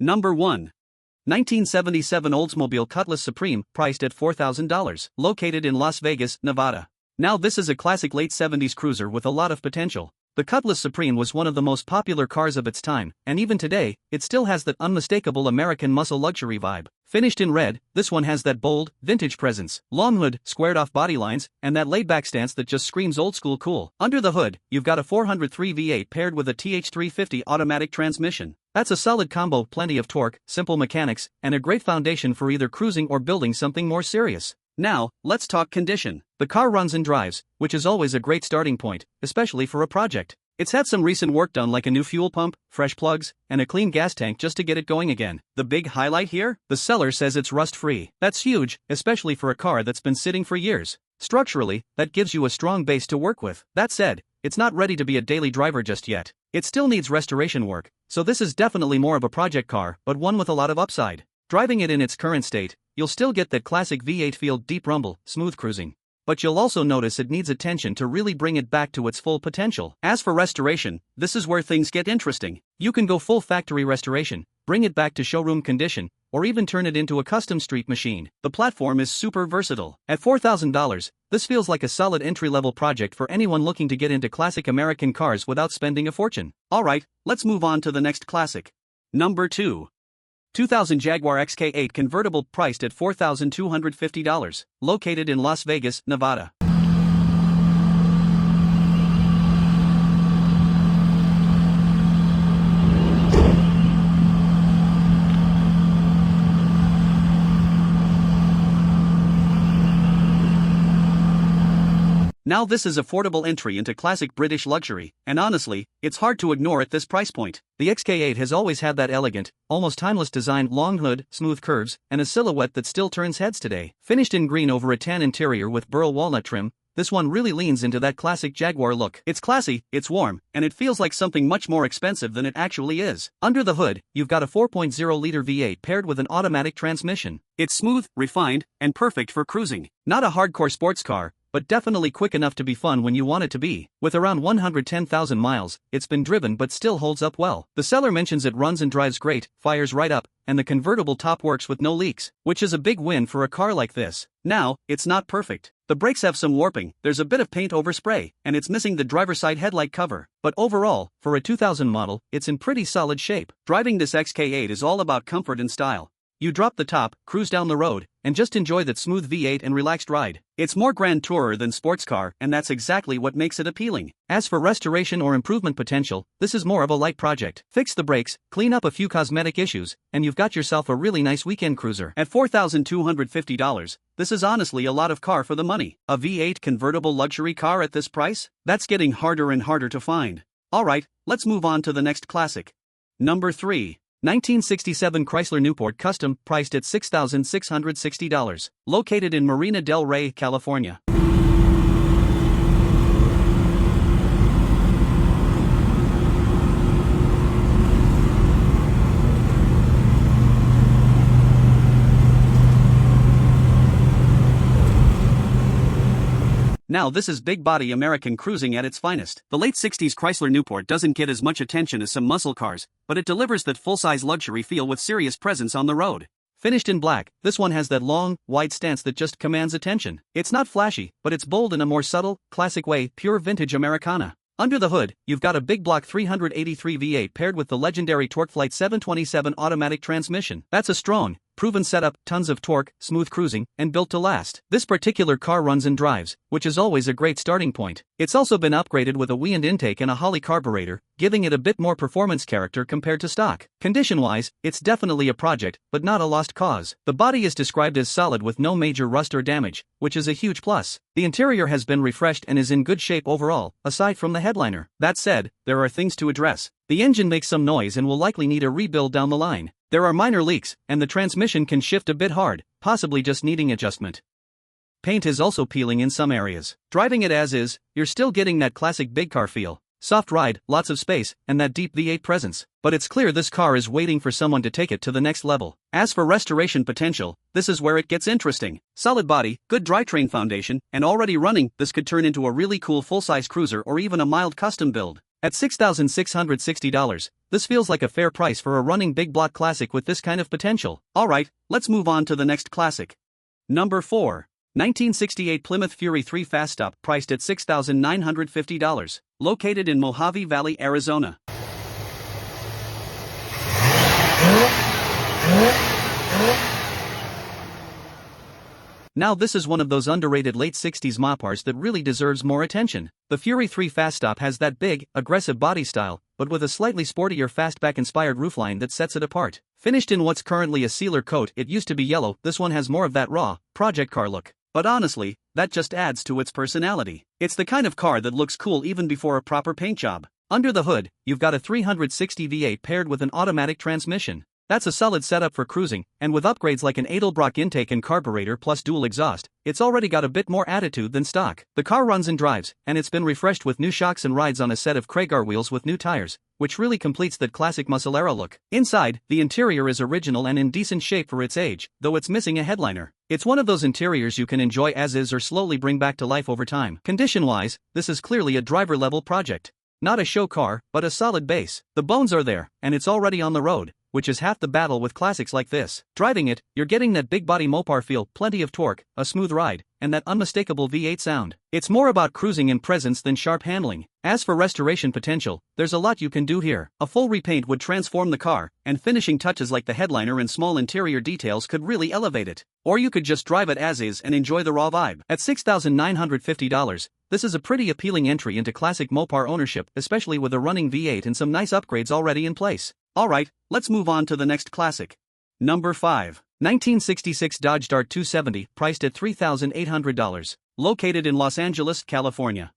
Number 1. 1977 Oldsmobile Cutlass Supreme, priced at $4,000, located in Las Vegas, Nevada. Now this is a classic late 70s cruiser with a lot of potential. The Cutlass Supreme was one of the most popular cars of its time, and even today, it still has that unmistakable American muscle luxury vibe. Finished in red, this one has that bold, vintage presence, long hood, squared-off body lines, and that laid-back stance that just screams old-school cool. Under the hood, you've got a 403 V8 paired with a TH350 automatic transmission. That's a solid combo, plenty of torque, simple mechanics, and a great foundation for either cruising or building something more serious. Now, let's talk condition. The car runs and drives, which is always a great starting point, especially for a project. It's had some recent work done like a new fuel pump, fresh plugs, and a clean gas tank just to get it going again. The big highlight here? The seller says it's rust-free. That's huge, especially for a car that's been sitting for years. Structurally, that gives you a strong base to work with. That said, it's not ready to be a daily driver just yet. It still needs restoration work, so this is definitely more of a project car, but one with a lot of upside. Driving it in its current state, you'll still get that classic V8 feel, deep rumble, smooth cruising. But you'll also notice it needs attention to really bring it back to its full potential. As for restoration, this is where things get interesting. You can go full factory restoration, bring it back to showroom condition, or even turn it into a custom street machine. The platform is super versatile. At $4,000, this feels like a solid entry-level project for anyone looking to get into classic American cars without spending a fortune. Alright, let's move on to the next classic. Number 2. 2000 Jaguar XK8 Convertible, priced at $4,250, located in Las Vegas, Nevada. Now this is affordable entry into classic British luxury, and honestly, it's hard to ignore at this price point. The XK8 has always had that elegant, almost timeless design, long hood, smooth curves, and a silhouette that still turns heads today. Finished in green over a tan interior with burl walnut trim, this one really leans into that classic Jaguar look. It's classy, it's warm, and it feels like something much more expensive than it actually is. Under the hood, you've got a 4.0-liter V8 paired with an automatic transmission. It's smooth, refined, and perfect for cruising. Not a hardcore sports car, but definitely quick enough to be fun when you want it to be. With around 110,000 miles, it's been driven but still holds up well. The seller mentions it runs and drives great, fires right up, and the convertible top works with no leaks, which is a big win for a car like this. Now, it's not perfect. The brakes have some warping, there's a bit of paint overspray, and it's missing the driver's side headlight cover. But overall, for a 2000 model, it's in pretty solid shape. Driving this XK8 is all about comfort and style. You drop the top, cruise down the road, and just enjoy that smooth V8 and relaxed ride. It's more grand tourer than sports car, and that's exactly what makes it appealing. As for restoration or improvement potential, this is more of a light project. Fix the brakes, clean up a few cosmetic issues, and you've got yourself a really nice weekend cruiser. At $4,250, this is honestly a lot of car for the money. A V8 convertible luxury car at this price? That's getting harder and harder to find. Alright, let's move on to the next classic. Number 3. 1967 Chrysler Newport Custom, priced at $6,660, located in Marina Del Rey, California. Now this is big-body American cruising at its finest. The late 60s Chrysler Newport doesn't get as much attention as some muscle cars, but it delivers that full-size luxury feel with serious presence on the road. Finished in black, this one has that long, wide stance that just commands attention. It's not flashy, but it's bold in a more subtle, classic way, pure vintage Americana. Under the hood, you've got a big block 383 V8 paired with the legendary TorqueFlite 727 automatic transmission. That's a strong, proven setup, tons of torque, smooth cruising, and built to last. This particular car runs and drives, which is always a great starting point. It's also been upgraded with a Wind intake and a Holley carburetor, giving it a bit more performance character compared to stock. Condition-wise, it's definitely a project, but not a lost cause. The body is described as solid with no major rust or damage, which is a huge plus. The interior has been refreshed and is in good shape overall, aside from the headliner. That said, there are things to address. The engine makes some noise and will likely need a rebuild down the line. There are minor leaks, and the transmission can shift a bit hard, possibly just needing adjustment. Paint is also peeling in some areas. Driving it as is, you're still getting that classic big car feel. Soft ride, lots of space, and that deep V8 presence. But it's clear this car is waiting for someone to take it to the next level. As for restoration potential, this is where it gets interesting. Solid body, good drivetrain foundation, and already running, this could turn into a really cool full-size cruiser or even a mild custom build. At $6,660, this feels like a fair price for a running big block classic with this kind of potential. Alright, let's move on to the next classic. Number 4. 1968 Plymouth Fury 3 Fast Stop, priced at $6,950. Located in Mojave Valley, Arizona. Now this is one of those underrated late 60s Mopars that really deserves more attention. The Fury 3 Fast Stop has that big, aggressive body style, but with a slightly sportier fastback-inspired roofline that sets it apart. Finished in what's currently a sealer coat, it used to be yellow, this one has more of that raw, project car look. But honestly, that just adds to its personality. It's the kind of car that looks cool even before a proper paint job. Under the hood, you've got a 360 V8 paired with an automatic transmission. That's a solid setup for cruising, and with upgrades like an Edelbrock intake and carburetor plus dual exhaust, it's already got a bit more attitude than stock. The car runs and drives, and it's been refreshed with new shocks and rides on a set of Chrysler wheels with new tires, which really completes that classic muscle-era look. Inside, the interior is original and in decent shape for its age, though it's missing a headliner. It's one of those interiors you can enjoy as is or slowly bring back to life over time. Condition-wise, this is clearly a driver-level project. Not a show car, but a solid base. The bones are there, and it's already on the road, which is half the battle with classics like this. Driving it, you're getting that big body Mopar feel, plenty of torque, a smooth ride, and that unmistakable V8 sound. It's more about cruising and presence than sharp handling. As for restoration potential, there's a lot you can do here. A full repaint would transform the car, and finishing touches like the headliner and small interior details could really elevate it. Or you could just drive it as is and enjoy the raw vibe. At $6,950, this is a pretty appealing entry into classic Mopar ownership, especially with a running V8 and some nice upgrades already in place. Alright, let's move on to the next classic. Number 5. 1966 Dodge Dart 270, priced at $3,800. Located in Los Angeles, California.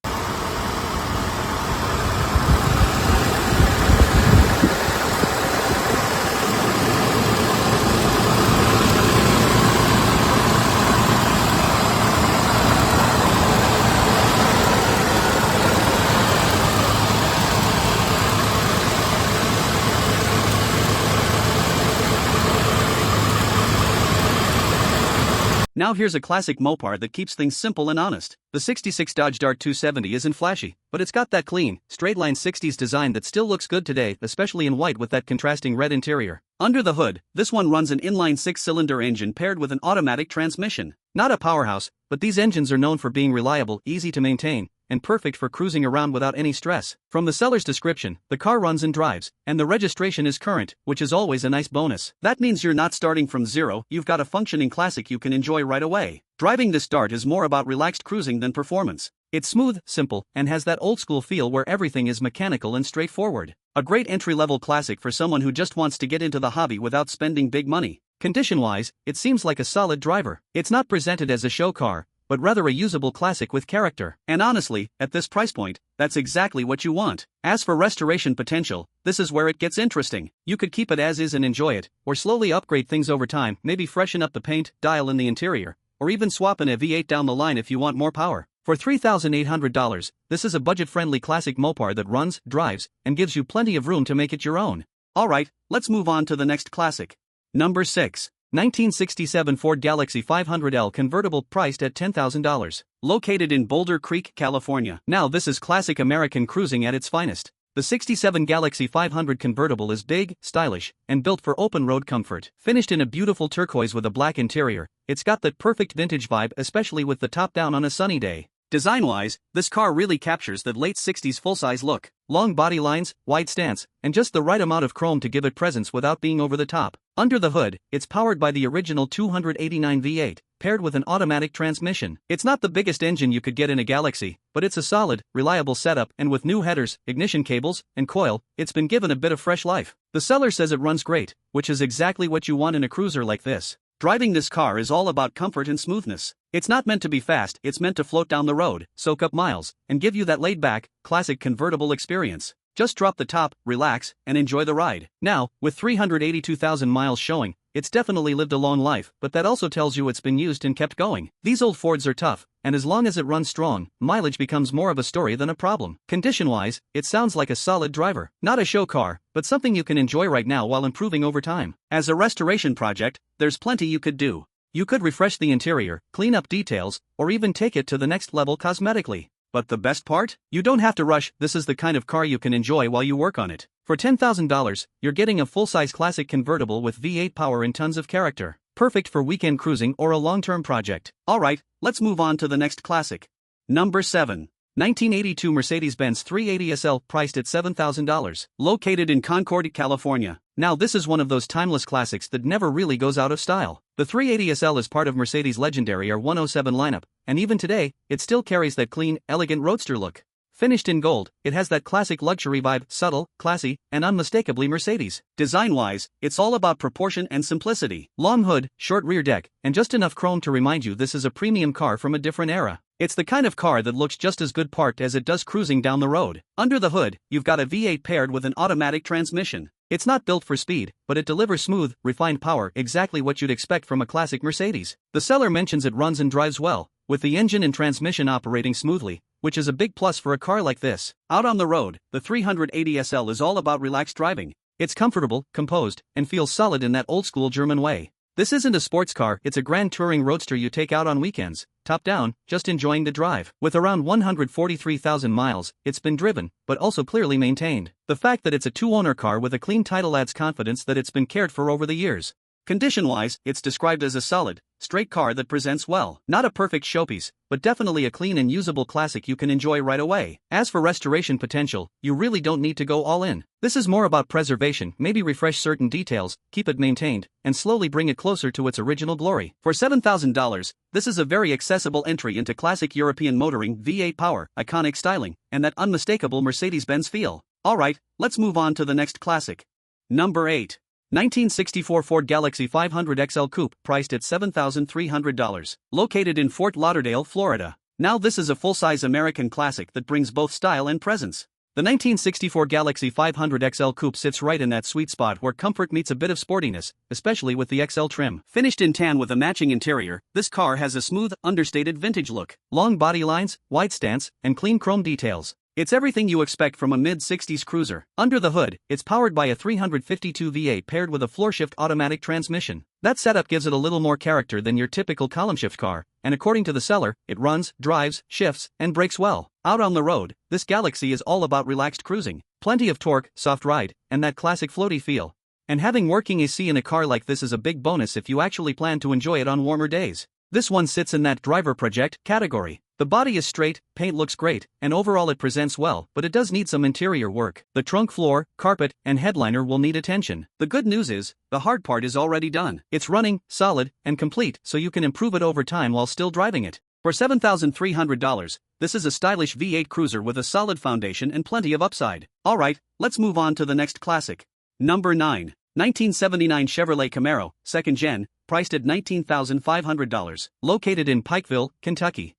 Now here's a classic Mopar that keeps things simple and honest. The 66 Dodge Dart 270 isn't flashy, but it's got that clean, straight-line 60s design that still looks good today, especially in white with that contrasting red interior. Under the hood, this one runs an inline 6-cylinder engine paired with an automatic transmission. Not a powerhouse, but these engines are known for being reliable, easy to maintain, and perfect for cruising around without any stress. From the seller's description, the car runs and drives, and the registration is current, which is always a nice bonus. That means you're not starting from zero, you've got a functioning classic you can enjoy right away. Driving this Dart is more about relaxed cruising than performance. It's smooth, simple, and has that old-school feel where everything is mechanical and straightforward. A great entry-level classic for someone who just wants to get into the hobby without spending big money. Condition-wise, it seems like a solid driver. It's not presented as a show car, but rather a usable classic with character. And honestly, at this price point, that's exactly what you want. As for restoration potential, this is where it gets interesting. You could keep it as is and enjoy it, or slowly upgrade things over time, maybe freshen up the paint, dial in the interior, or even swap in a V8 down the line if you want more power. For $3,800, this is a budget-friendly classic Mopar that runs, drives, and gives you plenty of room to make it your own. Alright, let's move on to the next classic. Number 6. 1967 Ford Galaxy 500L Convertible, priced at $10,000. Located in Boulder Creek, California. Now this is classic American cruising at its finest. The 67 Galaxy 500 Convertible is big, stylish, and built for open road comfort. Finished in a beautiful turquoise with a black interior, it's got that perfect vintage vibe, especially with the top down on a sunny day. Design-wise, this car really captures that late 60s full-size look. Long body lines, wide stance, and just the right amount of chrome to give it presence without being over the top. Under the hood, it's powered by the original 289 V8, paired with an automatic transmission. It's not the biggest engine you could get in a Galaxy, but it's a solid, reliable setup, and with new headers, ignition cables, and coil, it's been given a bit of fresh life. The seller says it runs great, which is exactly what you want in a cruiser like this. Driving this car is all about comfort and smoothness. It's not meant to be fast, it's meant to float down the road, soak up miles, and give you that laid-back, classic convertible experience. Just drop the top, relax, and enjoy the ride. Now, with 382,000 miles showing, it's definitely lived a long life, but that also tells you it's been used and kept going. These old Fords are tough, and as long as it runs strong, mileage becomes more of a story than a problem. Condition-wise, it sounds like a solid driver. Not a show car, but something you can enjoy right now while improving over time. As a restoration project, there's plenty you could do. You could refresh the interior, clean up details, or even take it to the next level cosmetically. But the best part? You don't have to rush, this is the kind of car you can enjoy while you work on it. For $10,000, you're getting a full-size classic convertible with V8 power and tons of character. Perfect for weekend cruising or a long-term project. Alright, let's move on to the next classic. Number 7. 1982 Mercedes-Benz 380 SL priced at $7,000. Located in Concord, California. Now this is one of those timeless classics that never really goes out of style. The 380 SL is part of Mercedes' legendary R107 lineup, and even today, it still carries that clean, elegant roadster look. Finished in gold, it has that classic luxury vibe, subtle, classy, and unmistakably Mercedes. Design-wise, it's all about proportion and simplicity. Long hood, short rear deck, and just enough chrome to remind you this is a premium car from a different era. It's the kind of car that looks just as good parked as it does cruising down the road. Under the hood, you've got a V8 paired with an automatic transmission. It's not built for speed, but it delivers smooth, refined power, exactly what you'd expect from a classic Mercedes. The seller mentions it runs and drives well, with the engine and transmission operating smoothly, which is a big plus for a car like this. Out on the road, the 380 SL is all about relaxed driving. It's comfortable, composed, and feels solid in that old-school German way. This isn't a sports car, it's a grand touring roadster you take out on weekends, top down, just enjoying the drive. With around 143,000 miles, it's been driven, but also clearly maintained. The fact that it's a two-owner car with a clean title adds confidence that it's been cared for over the years. Condition-wise, it's described as a solid, straight car that presents well. Not a perfect showpiece, but definitely a clean and usable classic you can enjoy right away. As for restoration potential, you really don't need to go all in. This is more about preservation, maybe refresh certain details, keep it maintained, and slowly bring it closer to its original glory. For $7,000, this is a very accessible entry into classic European motoring, V8 power, iconic styling, and that unmistakable Mercedes-Benz feel. Alright, let's move on to the next classic. Number 8. 1964 Ford Galaxie 500 XL Coupe priced at $7,300. Located in Fort Lauderdale, Florida. Now this is a full-size American classic that brings both style and presence. The 1964 Galaxie 500 XL Coupe sits right in that sweet spot where comfort meets a bit of sportiness, especially with the XL trim. Finished in tan with a matching interior, this car has a smooth, understated vintage look. Long body lines, wide stance, and clean chrome details. It's everything you expect from a mid-60s cruiser. Under the hood, it's powered by a 352 V8 paired with a floor-shift automatic transmission. That setup gives it a little more character than your typical column-shift car, and according to the seller, it runs, drives, shifts, and brakes well. Out on the road, this Galaxie is all about relaxed cruising. Plenty of torque, soft ride, and that classic floaty feel. And having working AC in a car like this is a big bonus if you actually plan to enjoy it on warmer days. This one sits in that driver project category. The body is straight, paint looks great, and overall it presents well, but it does need some interior work. The trunk floor, carpet, and headliner will need attention. The good news is, the hard part is already done. It's running, solid, and complete, so you can improve it over time while still driving it. For $7,300, this is a stylish V8 cruiser with a solid foundation and plenty of upside. Alright, let's move on to the next classic. Number 9. 1979 Chevrolet Camaro, 2nd Gen, priced at $19,500. Located in Pikeville, Kentucky.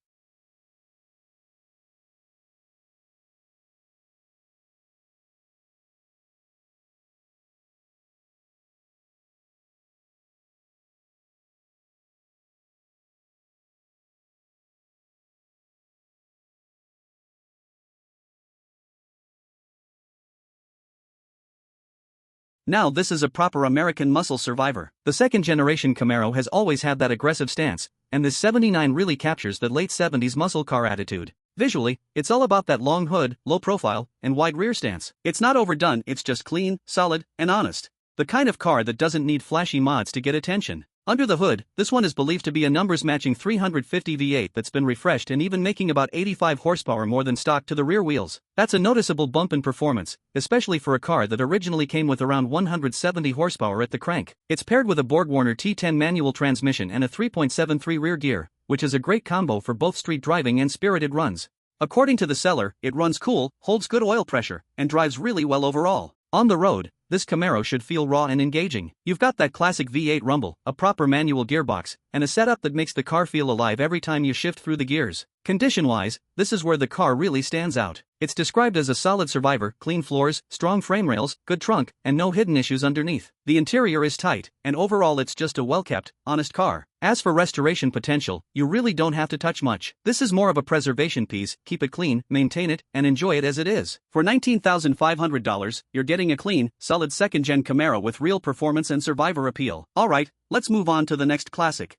Now this is a proper American muscle survivor. The second-generation Camaro has always had that aggressive stance, and this 79 really captures that late 70s muscle car attitude. Visually, it's all about that long hood, low profile, and wide rear stance. It's not overdone, it's just clean, solid, and honest. The kind of car that doesn't need flashy mods to get attention. Under the hood, this one is believed to be a numbers-matching 350 V8 that's been refreshed and even making about 85 horsepower more than stock to the rear wheels. That's a noticeable bump in performance, especially for a car that originally came with around 170 horsepower at the crank. It's paired with a Borg-Warner T10 manual transmission and a 3.73 rear gear, which is a great combo for both street driving and spirited runs. According to the seller, it runs cool, holds good oil pressure, and drives really well overall. On the road, this Camaro should feel raw and engaging. You've got that classic V8 rumble, a proper manual gearbox, and a setup that makes the car feel alive every time you shift through the gears. Condition-wise, this is where the car really stands out. It's described as a solid survivor, clean floors, strong frame rails, good trunk, and no hidden issues underneath. The interior is tight, and overall it's just a well-kept, honest car. As for restoration potential, you really don't have to touch much. This is more of a preservation piece, keep it clean, maintain it, and enjoy it as it is. For $19,500, you're getting a clean, solid second-gen Camaro with real performance and survivor appeal. Alright, let's move on to the next classic.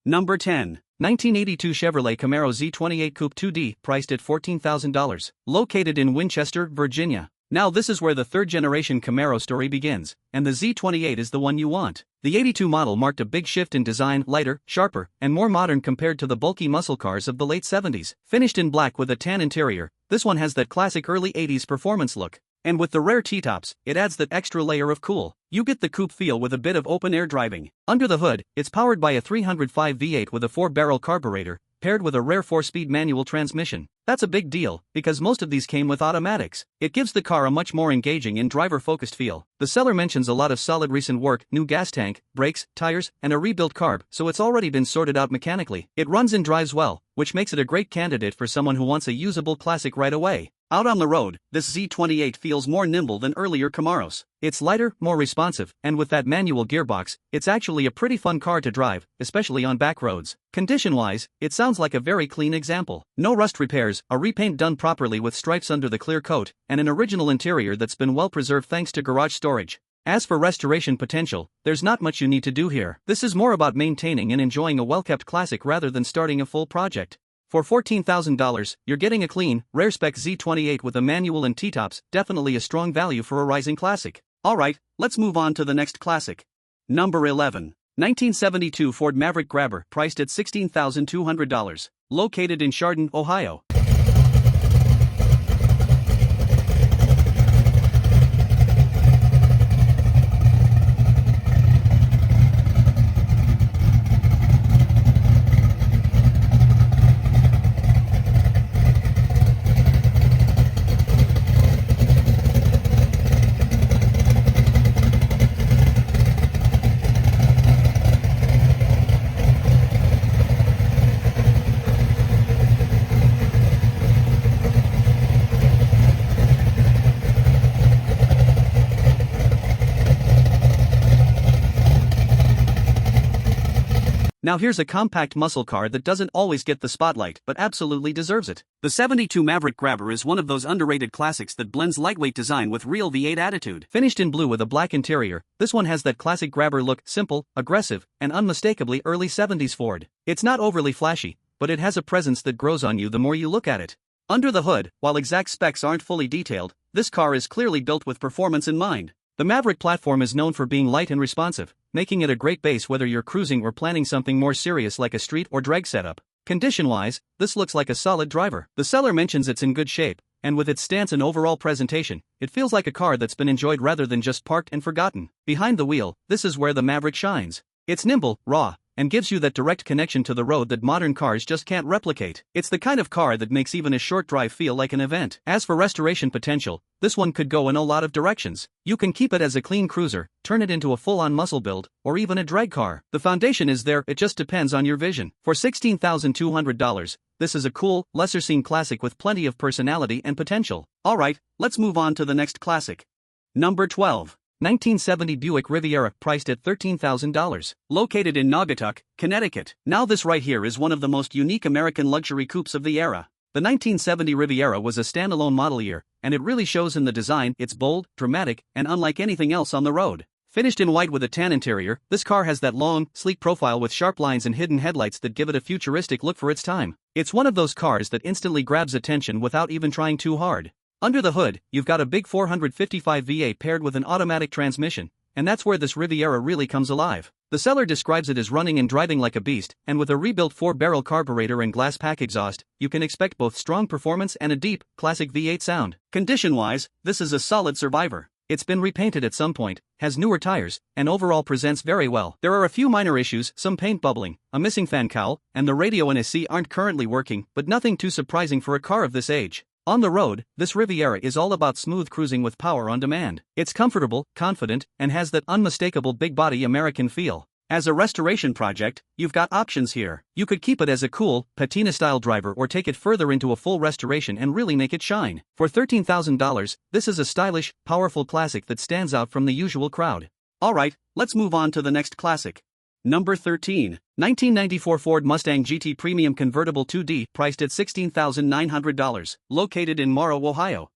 Number 10. 1982 Chevrolet Camaro Z28 Coupe 2D, priced at $14,000, located in Winchester, Virginia. Now this is where the third-generation Camaro story begins, and the Z28 is the one you want. The 82 model marked a big shift in design, lighter, sharper, and more modern compared to the bulky muscle cars of the late 70s. Finished in black with a tan interior, this one has that classic early 80s performance look. And with the rare T-tops, it adds that extra layer of cool. You get the coupe feel with a bit of open-air driving. Under the hood, it's powered by a 305 V8 with a 4-barrel carburetor, paired with a rare 4-speed manual transmission. That's a big deal, because most of these came with automatics. It gives the car a much more engaging and driver-focused feel. The seller mentions a lot of solid recent work, new gas tank, brakes, tires, and a rebuilt carb, so it's already been sorted out mechanically. It runs and drives well, which makes it a great candidate for someone who wants a usable classic right away. Out on the road, this Z28 feels more nimble than earlier Camaros. It's lighter, more responsive, and with that manual gearbox, it's actually a pretty fun car to drive, especially on back roads. Condition-wise, it sounds like a very clean example. No rust repairs, a repaint done properly with stripes under the clear coat, and an original interior that's been well preserved thanks to garage storage. As for restoration potential, there's not much you need to do here. This is more about maintaining and enjoying a well-kept classic rather than starting a full project. For $14,000, you're getting a clean, rare-spec Z28 with a manual and T-tops, definitely a strong value for a rising classic. Alright, let's move on to the next classic. Number 11. 1972 Ford Maverick Grabber, priced at $16,200. Located in Chardon, Ohio. Now here's a compact muscle car that doesn't always get the spotlight but absolutely deserves it. The 72 Maverick Grabber is one of those underrated classics that blends lightweight design with real V8 attitude. Finished in blue with a black interior, this one has that classic Grabber look, simple, aggressive, and unmistakably early 70s Ford. It's not overly flashy, but it has a presence that grows on you the more you look at it. Under the hood, while exact specs aren't fully detailed, this car is clearly built with performance in mind. The Maverick platform is known for being light and responsive, making it a great base whether you're cruising or planning something more serious like a street or drag setup. Condition-wise, this looks like a solid driver. The seller mentions it's in good shape, and with its stance and overall presentation, it feels like a car that's been enjoyed rather than just parked and forgotten. Behind the wheel, this is where the Maverick shines. It's nimble, raw, and gives you that direct connection to the road that modern cars just can't replicate. It's the kind of car that makes even a short drive feel like an event. As for restoration potential, this one could go in a lot of directions. You can keep it as a clean cruiser, turn it into a full-on muscle build, or even a drag car. The foundation is there, it just depends on your vision. For $16,200, this is a cool, lesser-seen classic with plenty of personality and potential. Alright, let's move on to the next classic. Number 12. 1970 Buick Riviera, priced at $13,000. Located in Naugatuck, Connecticut. Now this right here is one of the most unique American luxury coupes of the era. The 1970 Riviera was a standalone model year, and it really shows in the design. It's bold, dramatic, and unlike anything else on the road. Finished in white with a tan interior, this car has that long, sleek profile with sharp lines and hidden headlights that give it a futuristic look for its time. It's one of those cars that instantly grabs attention without even trying too hard. Under the hood, you've got a big 455 V8 paired with an automatic transmission, and that's where this Riviera really comes alive. The seller describes it as running and driving like a beast, and with a rebuilt 4-barrel carburetor and glass pack exhaust, you can expect both strong performance and a deep, classic V8 sound. Condition-wise, this is a solid survivor. It's been repainted at some point, has newer tires, and overall presents very well. There are a few minor issues, some paint bubbling, a missing fan cowl, and the radio and AC aren't currently working, but nothing too surprising for a car of this age. On the road, this Riviera is all about smooth cruising with power on demand. It's comfortable, confident, and has that unmistakable big-body American feel. As a restoration project, you've got options here. You could keep it as a cool, patina-style driver or take it further into a full restoration and really make it shine. For $13,000, this is a stylish, powerful classic that stands out from the usual crowd. Alright, let's move on to the next classic. Number 13. 1994 Ford Mustang GT Premium Convertible 2D, priced at $16,900. Located in Morrow, Ohio.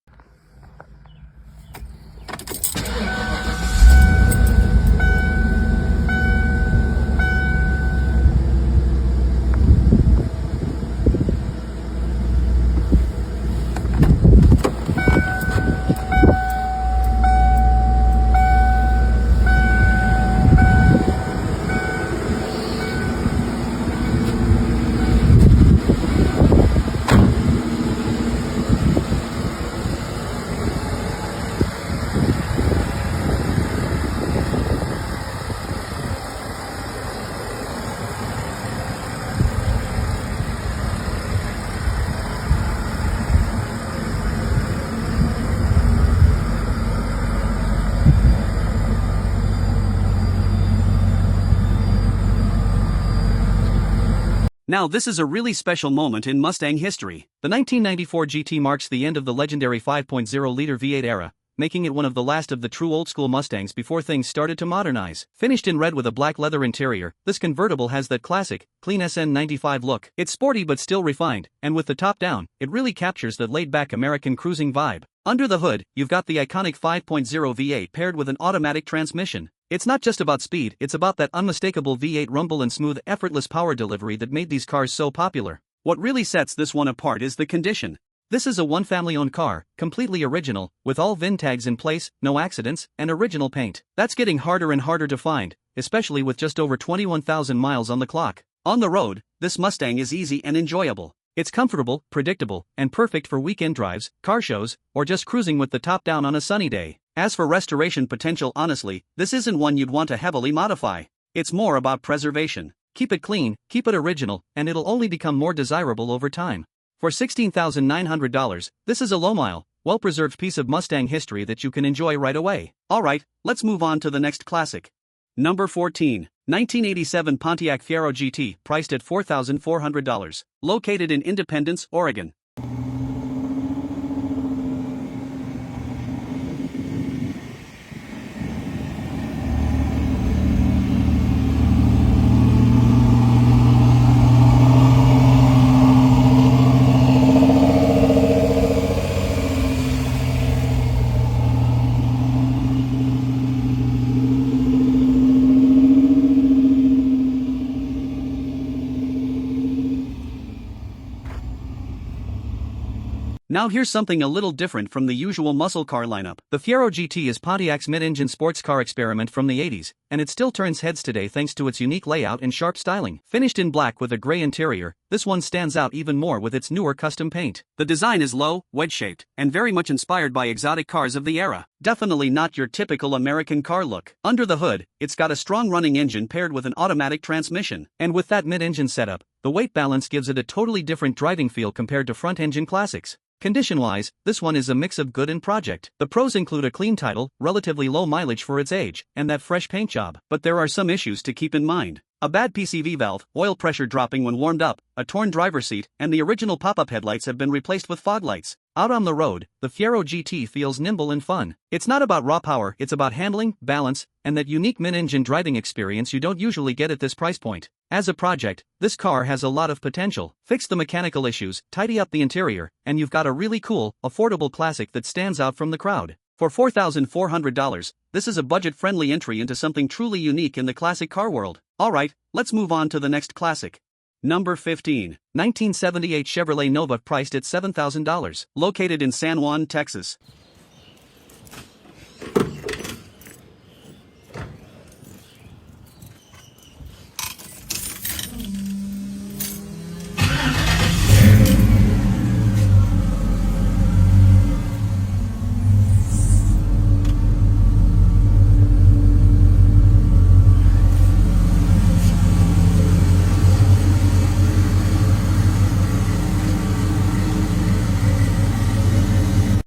Now this is a really special moment in Mustang history. The 1994 GT marks the end of the legendary 5.0-liter V8 era, making it one of the last of the true old-school Mustangs before things started to modernize. Finished in red with a black leather interior, this convertible has that classic, clean SN95 look. It's sporty but still refined, and with the top down, it really captures that laid-back American cruising vibe. Under the hood, you've got the iconic 5.0 V8 paired with an automatic transmission. It's not just about speed, it's about that unmistakable V8 rumble and smooth, effortless power delivery that made these cars so popular. What really sets this one apart is the condition. This is a one-family-owned car, completely original, with all VIN tags in place, no accidents, and original paint. That's getting harder and harder to find, especially with just over 21,000 miles on the clock. On the road, this Mustang is easy and enjoyable. It's comfortable, predictable, and perfect for weekend drives, car shows, or just cruising with the top down on a sunny day. As for restoration potential, honestly, this isn't one you'd want to heavily modify. It's more about preservation. Keep it clean, keep it original, and it'll only become more desirable over time. For $16,900, this is a low-mile, well-preserved piece of Mustang history that you can enjoy right away. Alright, let's move on to the next classic. Number 14. 1987 Pontiac Fiero GT, priced at $4,400. Located in Independence, Oregon. Now here's something a little different from the usual muscle car lineup. The Fiero GT is Pontiac's mid-engine sports car experiment from the 80s, and it still turns heads today thanks to its unique layout and sharp styling. Finished in black with a gray interior, this one stands out even more with its newer custom paint. The design is low, wedge-shaped, and very much inspired by exotic cars of the era. Definitely not your typical American car look. Under the hood, it's got a strong running engine paired with an automatic transmission. And with that mid-engine setup, the weight balance gives it a totally different driving feel compared to front-engine classics. Condition-wise, this one is a mix of good and project. The pros include a clean title, relatively low mileage for its age, and that fresh paint job. But there are some issues to keep in mind. A bad PCV valve, oil pressure dropping when warmed up, a torn driver's seat, and the original pop-up headlights have been replaced with fog lights. Out on the road, the Fiero GT feels nimble and fun. It's not about raw power, it's about handling, balance, and that unique mid-engine driving experience you don't usually get at this price point. As a project, this car has a lot of potential. Fix the mechanical issues, tidy up the interior, and you've got a really cool, affordable classic that stands out from the crowd. For $4,400, this is a budget-friendly entry into something truly unique in the classic car world. Alright, let's move on to the next classic. Number 15. 1978 Chevrolet Nova, priced at $7,000. Located in San Juan, Texas.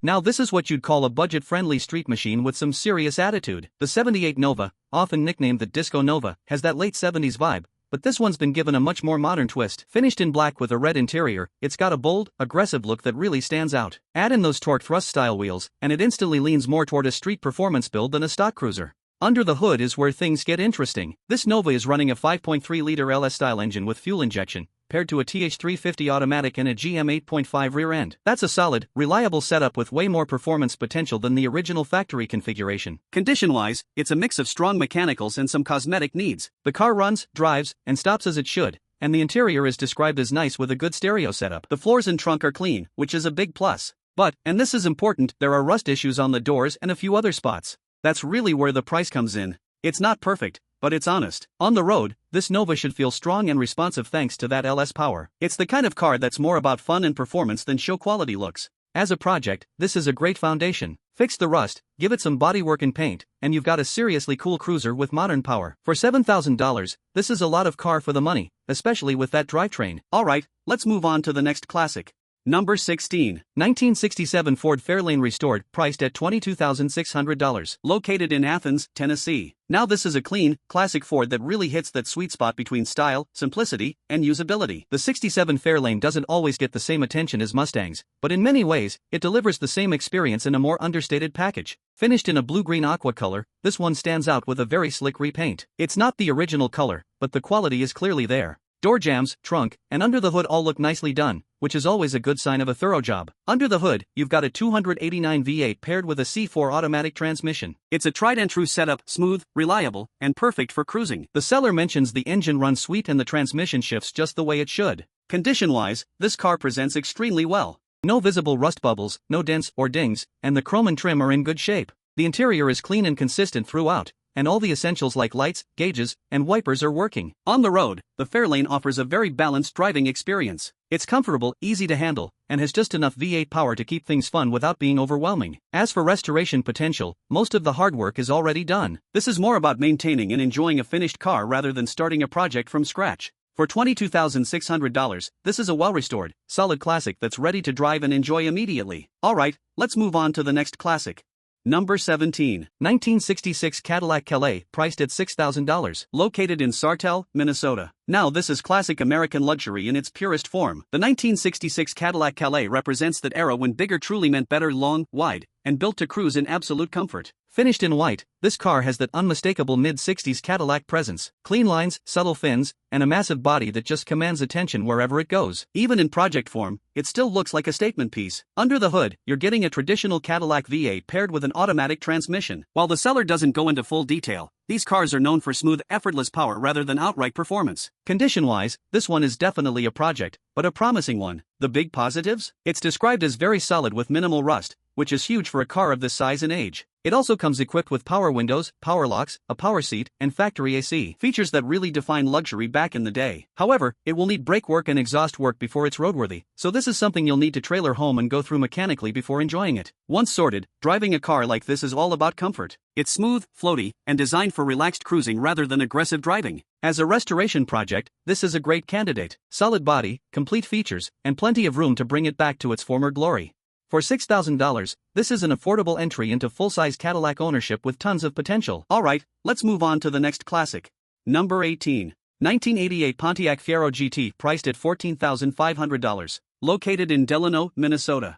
Now this is what you'd call a budget-friendly street machine with some serious attitude. The 78 Nova, often nicknamed the Disco Nova, has that late 70s vibe, but this one's been given a much more modern twist. Finished in black with a red interior, it's got a bold, aggressive look that really stands out. Add in those torque thrust style wheels, and it instantly leans more toward a street performance build than a stock cruiser. Under the hood is where things get interesting. This Nova is running a 5.3-liter LS-style engine with fuel injection, paired to a TH350 automatic and a GM 8.5 rear end. That's a solid, reliable setup with way more performance potential than the original factory configuration. Condition-wise, it's a mix of strong mechanicals and some cosmetic needs. The car runs, drives, and stops as it should, and the interior is described as nice with a good stereo setup. The floors and trunk are clean, which is a big plus. But, and this is important, there are rust issues on the doors and a few other spots. That's really where the price comes in. It's not perfect, but it's honest. On the road, this Nova should feel strong and responsive thanks to that LS power. It's the kind of car that's more about fun and performance than show quality looks. As a project, this is a great foundation. Fix the rust, give it some bodywork and paint, and you've got a seriously cool cruiser with modern power. For $7,000, this is a lot of car for the money, especially with that drivetrain. Alright, let's move on to the next classic. Number 16. 1967 Ford Fairlane Restored, priced at $22,600. Located in Athens, Tennessee. Now this is a clean, classic Ford that really hits that sweet spot between style, simplicity, and usability. The 67 Fairlane doesn't always get the same attention as Mustangs, but in many ways, it delivers the same experience in a more understated package. Finished in a blue-green aqua color, this one stands out with a very slick repaint. It's not the original color, but the quality is clearly there. Door jambs, trunk, and under the hood all look nicely done, which is always a good sign of a thorough job. Under the hood, you've got a 289 V8 paired with a C4 automatic transmission. It's a tried-and-true setup, smooth, reliable, and perfect for cruising. The seller mentions the engine runs sweet and the transmission shifts just the way it should. Condition-wise, this car presents extremely well. No visible rust bubbles, no dents or dings, and the chrome and trim are in good shape. The interior is clean and consistent throughout, and all the essentials like lights, gauges, and wipers are working. On the road, the Fairlane offers a very balanced driving experience. It's comfortable, easy to handle, and has just enough V8 power to keep things fun without being overwhelming. As for restoration potential, most of the hard work is already done. This is more about maintaining and enjoying a finished car rather than starting a project from scratch. For $22,600, this is a well-restored, solid classic that's ready to drive and enjoy immediately. Alright, let's move on to the next classic. Number 17. 1966 Cadillac Calais, priced at $6,000. Located in Sartell, Minnesota. Now this is classic American luxury in its purest form. The 1966 Cadillac Calais represents that era when bigger truly meant better, long, wide, and built to cruise in absolute comfort. Finished in white, this car has that unmistakable mid-60s Cadillac presence. Clean lines, subtle fins, and a massive body that just commands attention wherever it goes. Even in project form, it still looks like a statement piece. Under the hood, you're getting a traditional Cadillac V8 paired with an automatic transmission. While the seller doesn't go into full detail, these cars are known for smooth, effortless power rather than outright performance. Condition-wise, this one is definitely a project, but a promising one. The big positives? It's described as very solid with minimal rust, which is huge for a car of this size and age. It also comes equipped with power windows, power locks, a power seat, and factory AC. Features that really define luxury back in the day. However, it will need brake work and exhaust work before it's roadworthy, so this is something you'll need to trailer home and go through mechanically before enjoying it. Once sorted, driving a car like this is all about comfort. It's smooth, floaty, and designed for relaxed cruising rather than aggressive driving. As a restoration project, this is a great candidate. Solid body, complete features, and plenty of room to bring it back to its former glory. For $6,000, this is an affordable entry into full-size Cadillac ownership with tons of potential. Alright, let's move on to the next classic. Number 18. 1988 Pontiac Fiero GT, priced at $14,500. Located in Delano, Minnesota.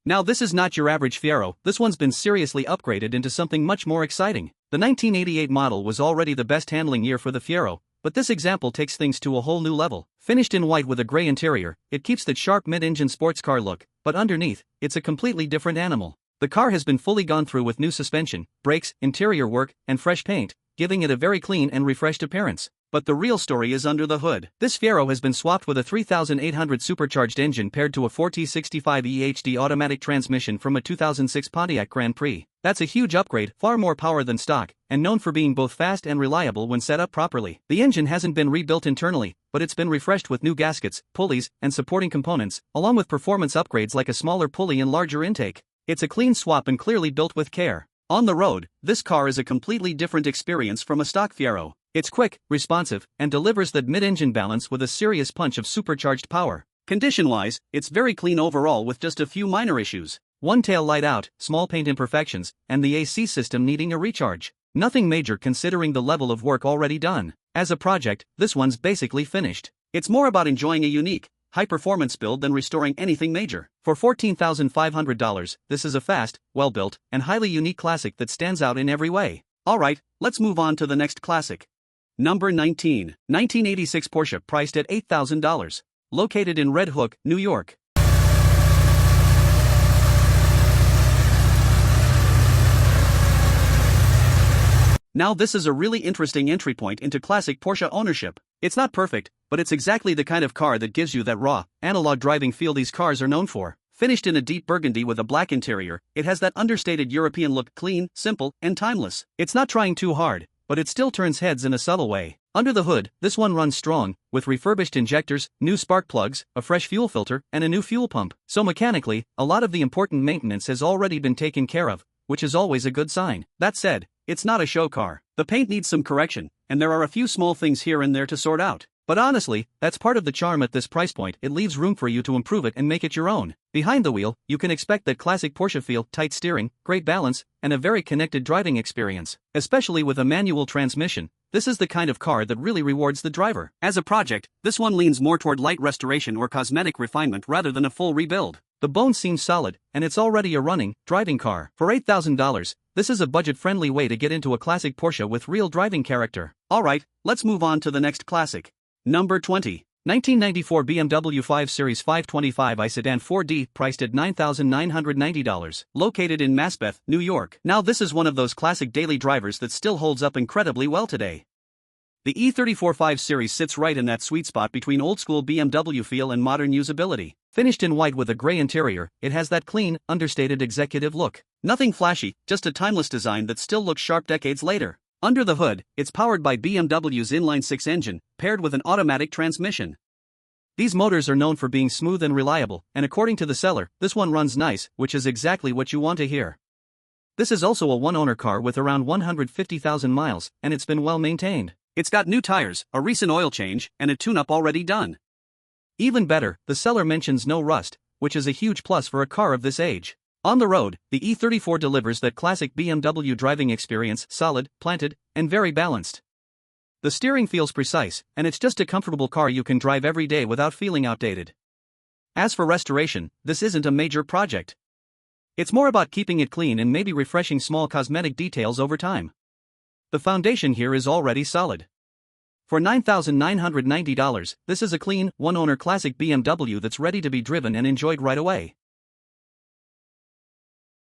Now this is not your average Fiero, this one's been seriously upgraded into something much more exciting. The 1988 model was already the best handling year for the Fiero, but this example takes things to a whole new level. Finished in white with a gray interior, it keeps that sharp mid-engine sports car look, but underneath, it's a completely different animal. The car has been fully gone through with new suspension, brakes, interior work, and fresh paint, giving it a very clean and refreshed appearance. But the real story is under the hood. This Fiero has been swapped with a 3,800 supercharged engine paired to a 4T65 EHD automatic transmission from a 2006 Pontiac Grand Prix. That's a huge upgrade, far more power than stock, and known for being both fast and reliable when set up properly. The engine hasn't been rebuilt internally, but it's been refreshed with new gaskets, pulleys, and supporting components, along with performance upgrades like a smaller pulley and larger intake. It's a clean swap and clearly built with care. On the road, this car is a completely different experience from a stock Fiero. It's quick, responsive, and delivers that mid-engine balance with a serious punch of supercharged power. Condition-wise, it's very clean overall with just a few minor issues. One tail light out, small paint imperfections, and the AC system needing a recharge. Nothing major considering the level of work already done. As a project, this one's basically finished. It's more about enjoying a unique, high-performance build than restoring anything major. For $14,500, this is a fast, well-built, and highly unique classic that stands out in every way. Alright, let's move on to the next classic. Number 19. 1986 Porsche, priced at $8,000. Located in Red Hook, New York. Now this is a really interesting entry point into classic Porsche ownership. It's not perfect, but it's exactly the kind of car that gives you that raw, analog driving feel these cars are known for. Finished in a deep burgundy with a black interior, it has that understated European look, clean, simple, and timeless. It's not trying too hard, but it still turns heads in a subtle way. Under the hood, this one runs strong, with refurbished injectors, new spark plugs, a fresh fuel filter, and a new fuel pump. So mechanically, a lot of the important maintenance has already been taken care of, which is always a good sign. That said, it's not a show car. The paint needs some correction, and there are a few small things here and there to sort out. But honestly, that's part of the charm at this price point. It leaves room for you to improve it and make it your own. Behind the wheel, you can expect that classic Porsche feel, tight steering, great balance, and a very connected driving experience. Especially with a manual transmission, this is the kind of car that really rewards the driver. As a project, this one leans more toward light restoration or cosmetic refinement rather than a full rebuild. The bones seem solid, and it's already a running, driving car. For $8,000, this is a budget-friendly way to get into a classic Porsche with real driving character. Alright, let's move on to the next classic. Number 20. 1994 BMW 5 Series 525i Sedan 4D, priced at $9,990, located in Maspeth, New York. Now this is one of those classic daily drivers that still holds up incredibly well today. The E34 5 Series sits right in that sweet spot between old-school BMW feel and modern usability. Finished in white with a gray interior, it has that clean, understated executive look. Nothing flashy, just a timeless design that still looks sharp decades later. Under the hood, it's powered by BMW's inline-six engine, paired with an automatic transmission. These motors are known for being smooth and reliable, and according to the seller, this one runs nice, which is exactly what you want to hear. This is also a one-owner car with around 150,000 miles, and it's been well maintained. It's got new tires, a recent oil change, and a tune-up already done. Even better, the seller mentions no rust, which is a huge plus for a car of this age. On the road, the E34 delivers that classic BMW driving experience, solid, planted, and very balanced. The steering feels precise, and it's just a comfortable car you can drive every day without feeling outdated. As for restoration, this isn't a major project. It's more about keeping it clean and maybe refreshing small cosmetic details over time. The foundation here is already solid. For $9,990, this is a clean, one-owner classic BMW that's ready to be driven and enjoyed right away.